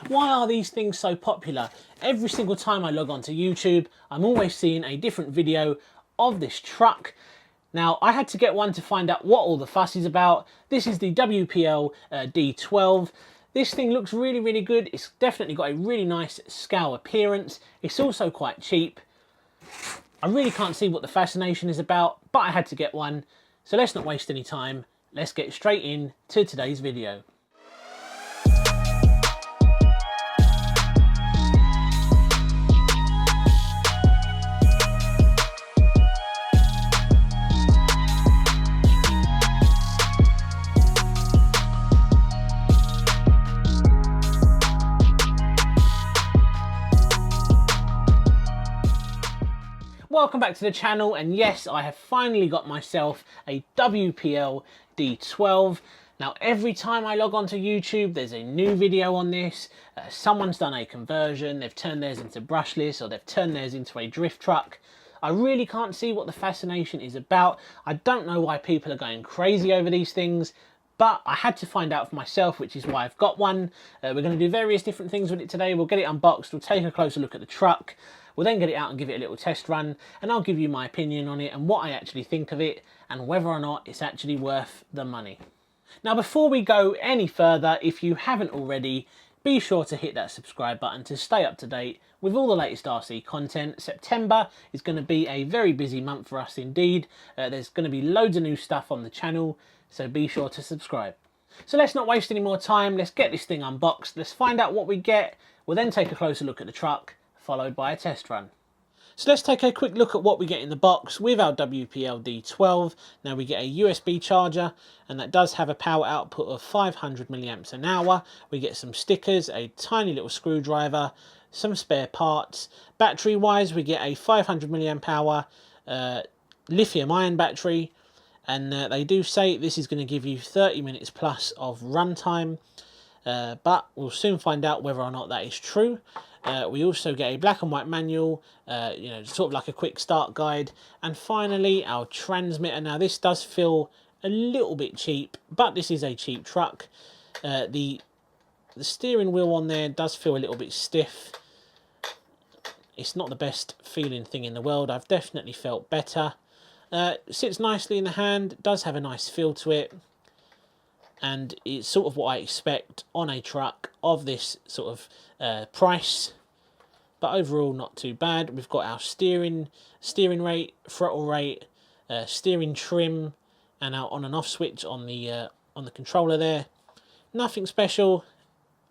Why are these things so popular? Every single time I log onto YouTube, I'm always seeing a different video of this truck. Now, I had to get one to find out what all the fuss is about. This is the WPL D12. This thing looks really, really good. It's definitely got a really nice scale appearance. It's also quite cheap. I really can't see what the fascination is about, but I had to get one. So let's not waste any time. Let's get straight in to today's video. Welcome back to the channel, and yes, I have finally got myself a WPL D12. Now, every time I log onto YouTube, there's a new video on this. Someone's done a conversion, they've turned theirs into brushless, or they've turned theirs into a drift truck. I really can't see what the fascination is about. I don't know why people are going crazy over these things, but I had to find out for myself, which is why I've got one. We're going to do various different things with it today. We'll get it unboxed, we'll take a closer look at the truck. We'll then get it out and give it a little test run, and I'll give you my opinion on it and what I actually think of it and whether or not it's actually worth the money. Now, before we go any further, if you haven't already, be sure to hit that subscribe button to stay up to date with all the latest RC content. September is going to be a very busy month for us indeed. There's going to be loads of new stuff on the channel, so be sure to subscribe. So let's not waste any more time. Let's get this thing unboxed. Let's find out what we get. We'll then take a closer look at the truck, followed by a test run. So let's take a quick look at what we get in the box with our WPL D12. Now, we get a USB charger, and that does have a power output of 500 milliamps an hour. We get some stickers, a tiny little screwdriver, some spare parts. Battery wise, we get a 500 milliamp hour lithium ion battery, and they do say this is going to give you 30 minutes plus of runtime, but we'll soon find out whether or not that is true. We also get a black and white manual, sort of like a quick start guide. And finally, our transmitter. Now, this does feel a little bit cheap, but this is a cheap truck. The steering wheel on there does feel a little bit stiff. It's not the best feeling thing in the world. I've definitely felt better. Sits nicely in the hand, does have a nice feel to it. And it's sort of what I expect on a truck of this sort of price. But overall, not too bad. We've got our steering rate, throttle rate, steering trim, and our on and off switch on the controller there. Nothing special,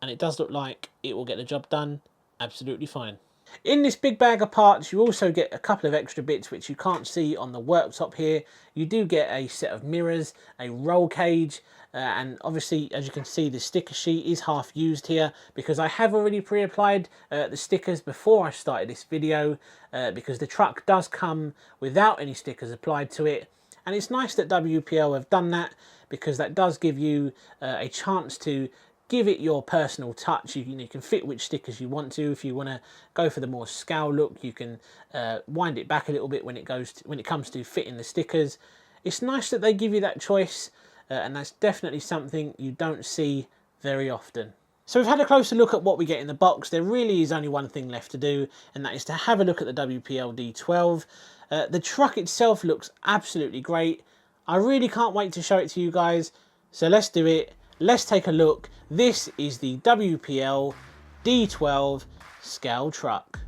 and it does look like it will get the job done absolutely fine. In this big bag of parts, you also get a couple of extra bits which you can't see on the worktop here. You do get a set of mirrors, a roll cage, and obviously, as you can see, the sticker sheet is half used here because I have already pre-applied the stickers before I started this video, because the truck does come without any stickers applied to it. And it's nice that WPL have done that, because that does give you a chance to give it your personal touch. You can fit which stickers you want to. If you want to go for the more scale look, you can wind it back a little bit when it comes to fitting the stickers. It's nice that they give you that choice, and that's definitely something you don't see very often. So we've had a closer look at what we get in the box. There really is only one thing left to do, and that is to have a look at the WPL D12. The truck itself looks absolutely great. I really can't wait to show it to you guys. So let's do it. Let's take a look. This is the WPL D12 scale truck.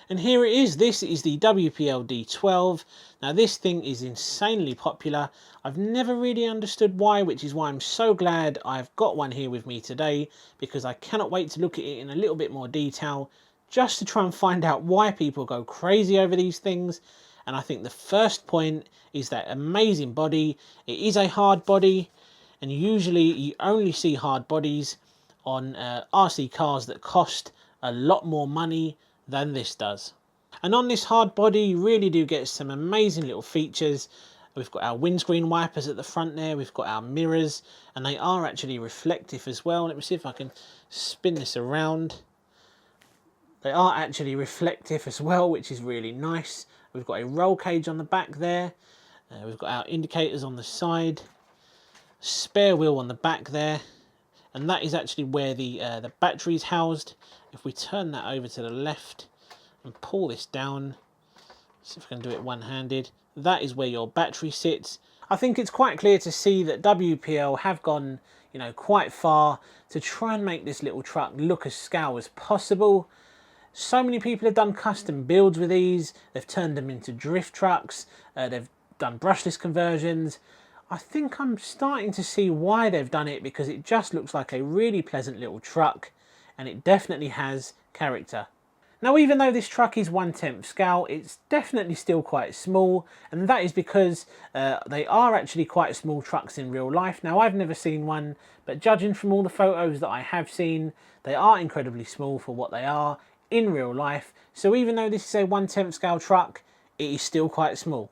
And here it is. This is the WPL D12. Now this thing is insanely popular. I've never really understood why, which is why I'm so glad I've got one here with me today, because I cannot wait to look at it in a little bit more detail, just to try and find out why people go crazy over these things. And I think the first point is that amazing body. It is a hard body, and usually you only see hard bodies on RC cars that cost a lot more money than this does. And on this hard body you really do get some amazing little features. We've got our windscreen wipers at the front there, we've got our mirrors, and they are actually reflective as well. Let me see if I can spin this around. They are actually reflective as well, which is really nice. We've got a roll cage on the back there, we've got our indicators on the side, spare wheel on the back there, and that is actually where the battery is housed. If we turn that over to the left and pull this down, see if I can do it one-handed, that is where your battery sits. I think it's quite clear to see that WPL have gone, you know, quite far to try and make this little truck look as scale as possible. So many people have done custom builds with these. They've turned them into drift trucks. They've done brushless conversions. I think I'm starting to see why they've done it, because it just looks like a really pleasant little truck, and it definitely has character. Now, even though this truck is 1/10 scale, it's definitely still quite small, and that is because they are actually quite small trucks in real life. Now, I've never seen one, but judging from all the photos that I have seen, they are incredibly small for what they are in real life. So even though this is a 1/10 scale truck, it is still quite small.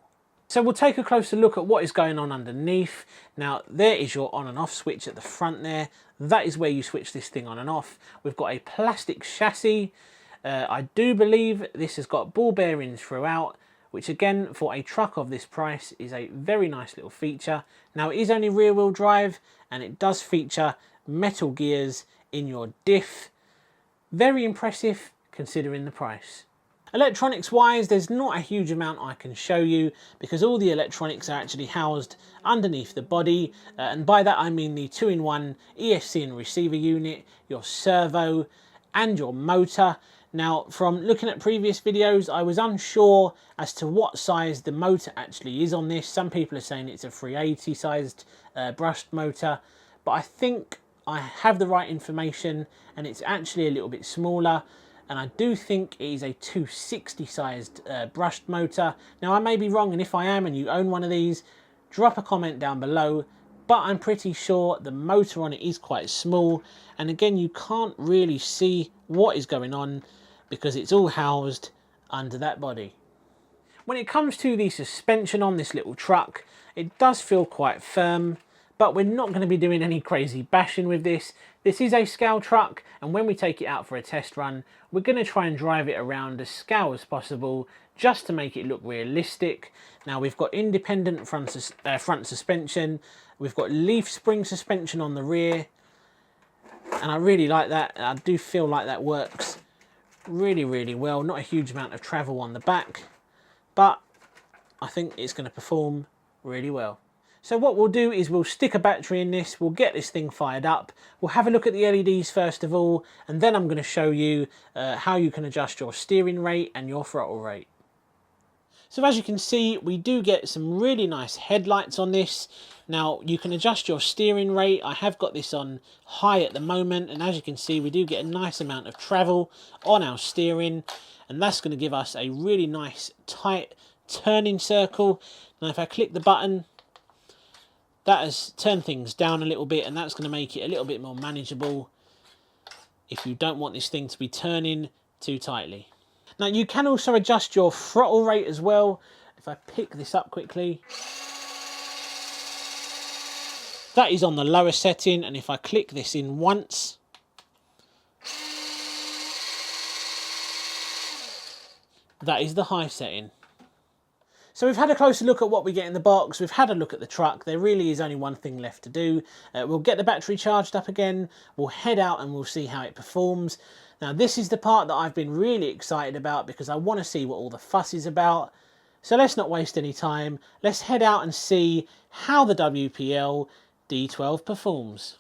So we'll take a closer look at what is going on underneath. Now there is your on and off switch at the front there. That is where you switch this thing on and off. We've got a plastic chassis. I do believe this has got ball bearings throughout, which again, for a truck of this price, is a very nice little feature. Now it is only rear wheel drive, and it does feature metal gears in your diff. Very impressive considering the price. Electronics wise, there's not a huge amount I can show you, because all the electronics are actually housed underneath the body, and by that I mean the 2-in-1 ESC and receiver unit, your servo and your motor. Now, from looking at previous videos, I was unsure as to what size the motor actually is on this. Some people are saying it's a 380 sized brushed motor, but I think I have the right information, and it's actually a little bit smaller. And I do think it is a 260 sized brushed motor. Now I may be wrong, and if I am and you own one of these, drop a comment down below, but I'm pretty sure the motor on it is quite small, and again you can't really see what is going on because it's all housed under that body. When it comes to the suspension on this little truck, it does feel quite firm, but we're not going to be doing any crazy bashing with this. This is a scale truck, and when we take it out for a test run, we're going to try and drive it around as scale as possible, just to make it look realistic. Now we've got independent front suspension, we've got leaf spring suspension on the rear, and I really like that. I do feel like that works really, really well. Not a huge amount of travel on the back, but I think it's going to perform really well. So what we'll do is we'll stick a battery in this, we'll get this thing fired up, we'll have a look at the LEDs first of all, and then I'm going to show you how you can adjust your steering rate and your throttle rate. So as you can see, we do get some really nice headlights on this. Now you can adjust your steering rate. I have got this on high at the moment, and as you can see, we do get a nice amount of travel on our steering, and that's going to give us a really nice tight turning circle. Now if I click the button, that has turned things down a little bit, and that's going to make it a little bit more manageable if you don't want this thing to be turning too tightly. Now you can also adjust your throttle rate as well. If I pick this up quickly, that is on the lower setting, and if I click this in once, that is the high setting. So we've had a closer look at what we get in the box, we've had a look at the truck. There really is only one thing left to do. We'll get the battery charged up again, we'll head out and we'll see how it performs. Now this is the part that I've been really excited about, because I want to see what all the fuss is about. So let's not waste any time, let's head out and see how the WPL D12 performs.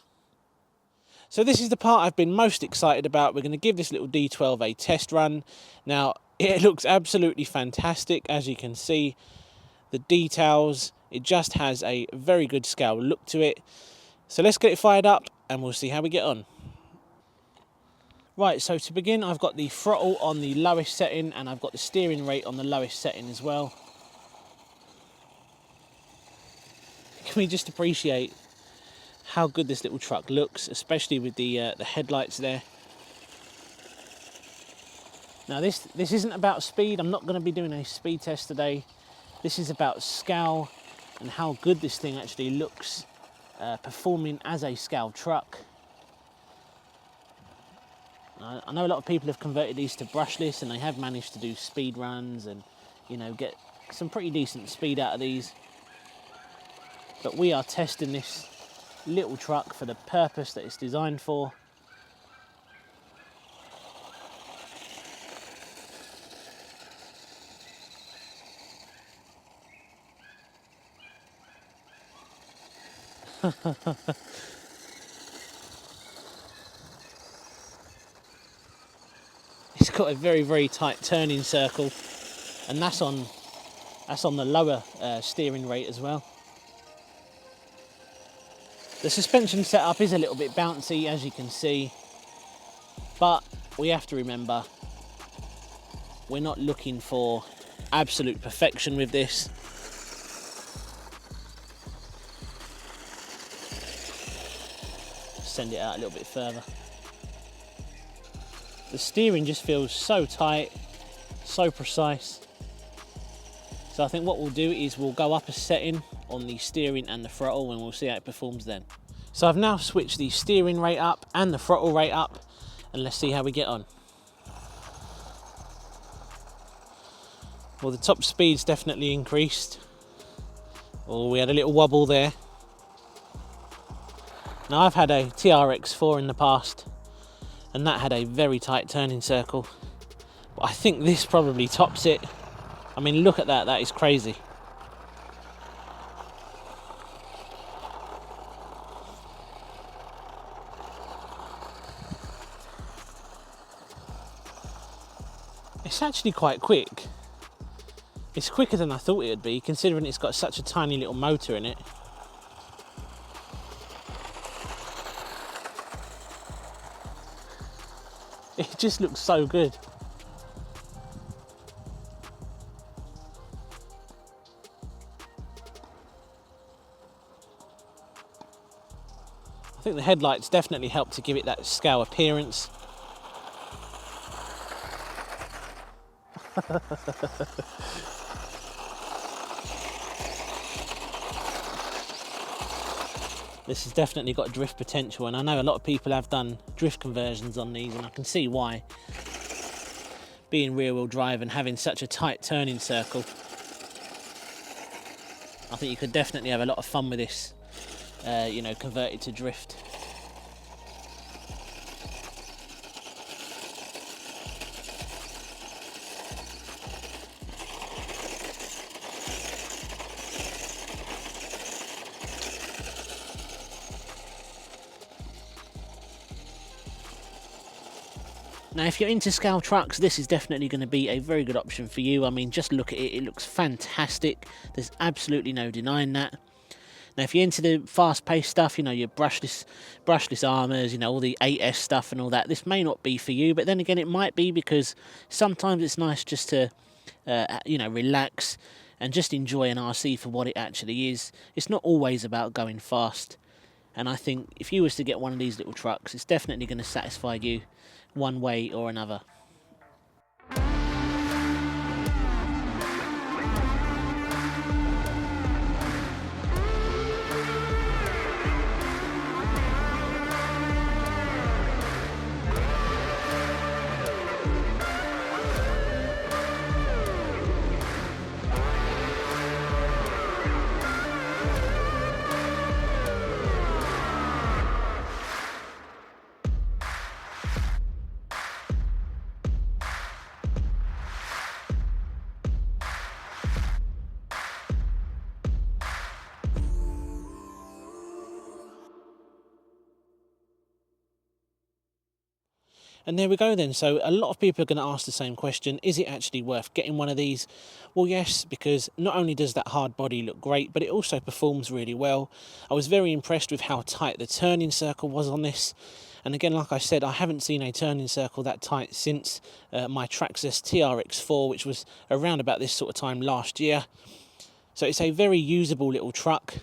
So this is the part I've been most excited about. We're going to give this little D12 a test run. Now It looks absolutely fantastic, as you can see. The details, it just has a very good scale look to it. So let's get it fired up and we'll see how we get on. Right, so to begin, I've got the throttle on the lowest setting and I've got the steering rate on the lowest setting as well. Can we just appreciate how good this little truck looks, especially with the headlights there. Now this isn't about speed. I'm not going to be doing a speed test today. This is about scale and how good this thing actually looks performing as a scale truck. I know a lot of people have converted these to brushless and they have managed to do speed runs and, you know, get some pretty decent speed out of these. But we are testing this little truck for the purpose that it's designed for. It's got a very, very tight turning circle, and that's on the lower steering rate as well. The suspension setup is a little bit bouncy, as you can see, but we have to remember we're not looking for absolute perfection with this. Send it out a little bit further. The steering just feels so tight, so precise. So I think what we'll do is we'll go up a setting on the steering and the throttle and we'll see how it performs then. So I've now switched the steering rate up and the throttle rate up, and let's see how we get on. Well, the top speed's definitely increased. Oh, we had a little wobble there. Now I've had a TRX4 in the past and that had a very tight turning circle, but I think this probably tops it. I mean, look at that, that is crazy. It's actually quite quick. It's quicker than I thought it would be, considering it's got such a tiny little motor in it. It just looks so good. I think the headlights definitely help to give it that scale appearance. This has definitely got drift potential, and I know a lot of people have done drift conversions on these, and I can see why. Being rear-wheel drive and having such a tight turning circle, I think you could definitely have a lot of fun with this, you know, converted to drift. Now, if you're into scale trucks, this is definitely going to be a very good option for you. I mean, just look at it, it looks fantastic. There's absolutely no denying that. Now, if you're into the fast-paced stuff, you know, your brushless armors, you know, all the 8S stuff and all that, this may not be for you, but then again, it might be, because sometimes it's nice just to, you know, relax and just enjoy an RC for what it actually is. It's not always about going fast. And I think if you was to get one of these little trucks, it's definitely going to satisfy you one way or another. And there we go then. So a lot of people are going to ask the same question: is it actually worth getting one of these? Well, yes, because not only does that hard body look great, but it also performs really well. I was very impressed with how tight the turning circle was on this. And again, like I said, I haven't seen a turning circle that tight since my Traxxas TRX4, which was around about this sort of time last year. So it's a very usable little truck.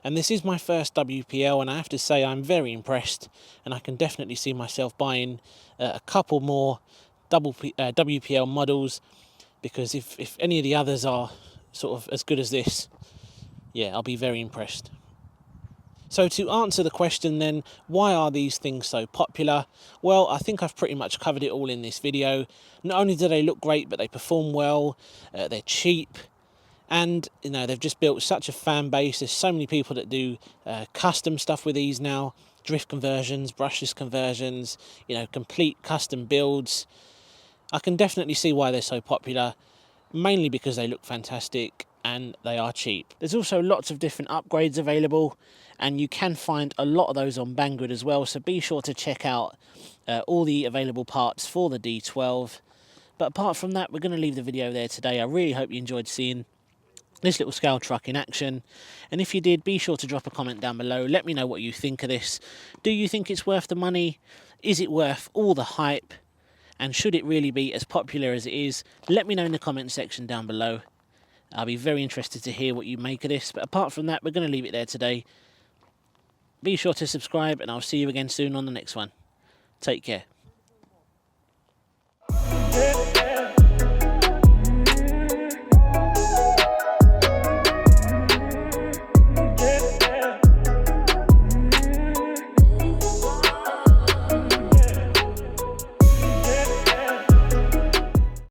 And this is my first WPL, and I have to say I'm very impressed, and I can definitely see myself buying a couple more WPL models, because if any of the others are sort of as good as this, yeah, I'll be very impressed. So to answer the question then, why are these things so popular? Well, I think I've pretty much covered it all in this video. Not only do they look great, but they perform well, they're cheap, and you know, they've just built such a fan base. There's so many people that do custom stuff with these now, drift conversions, brushless conversions, you know, complete custom builds. I can definitely see why they're so popular, mainly because they look fantastic and they are cheap. There's also lots of different upgrades available, and you can find a lot of those on Banggood as well, so be sure to check out all the available parts for the D12. But apart from that, we're going to leave the video there today. I really hope you enjoyed seeing this little scale truck in action, and if you did, be sure to drop a comment down below. Let me know what you think of this. Do you think it's worth the money? Is it worth all the hype? And should it really be as popular as it is? Let me know in the comment section down below. I'll be very interested to hear what you make of this. But apart from that, we're going to leave it there today. Be sure to subscribe, and I'll see you again soon on the next one. Take care.